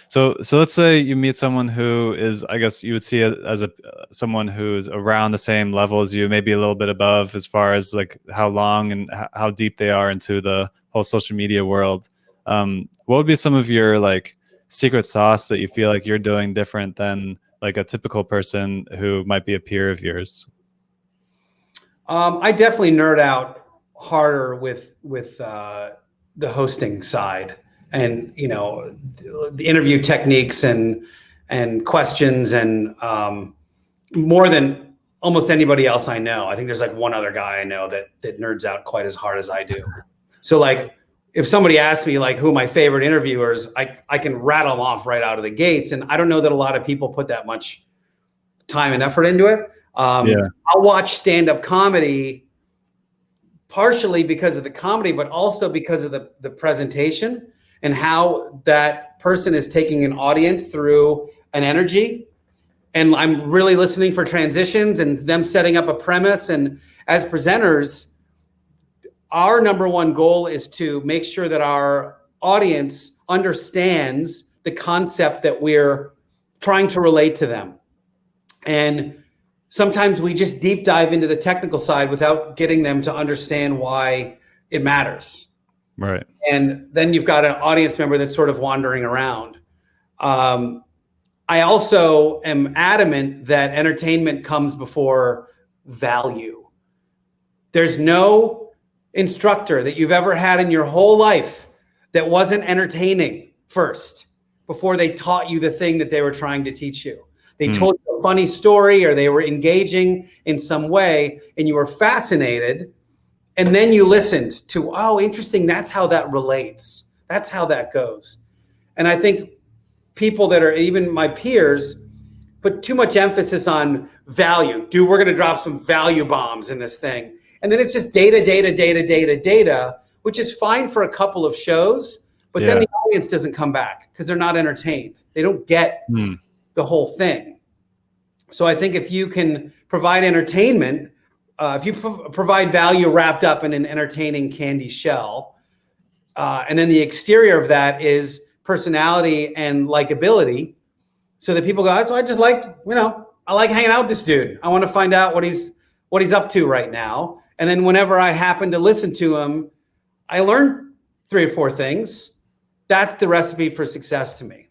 So let's say you meet someone who is, I guess you would see it as someone who's around the same level as you, maybe a little bit above as far as like how long and how deep they are into the whole social media world. What would be some of your like secret sauce that you feel like you're doing different than like a typical person who might be a peer of yours? I definitely nerd out harder with the hosting side, and the interview techniques and questions, and more than almost anybody else I know. I think there's like one other guy I know that nerds out quite as hard as I do. So like if somebody asks me like who are my favorite interviewers, I can rattle them off right out of the gates, and I don't know that a lot of people put that much time and effort into it. I'll watch stand-up comedy partially because of the comedy, but also because of the presentation and how that person is taking an audience through an energy. And I'm really listening for transitions and them setting up a premise. And as presenters, our number one goal is to make sure that our audience understands the concept that we're trying to relate to them. And sometimes we just deep dive into the technical side without getting them to understand why it matters. Right. And then you've got an audience member that's sort of wandering around. I also am adamant that entertainment comes before value. There's no instructor that you've ever had in your whole life that wasn't entertaining first before they taught you the thing that they were trying to teach you. They told you a funny story, or they were engaging in some way, and you were fascinated. And then you listened to, oh, interesting. That's how that relates. That's how that goes. And I think people that are even my peers put too much emphasis on value. Dude, we're going to drop some value bombs in this thing. And then it's just data, which is fine for a couple of shows. But then the audience doesn't come back because they're not entertained. They don't get the whole thing. So I think if you can provide entertainment, if you provide value wrapped up in an entertaining candy shell, and then the exterior of that is personality and likability, so that people go, so I just like, I like hanging out with this dude. I want to find out what he's up to right now. And then whenever I happen to listen to him, I learn 3 or 4 things. That's the recipe for success to me.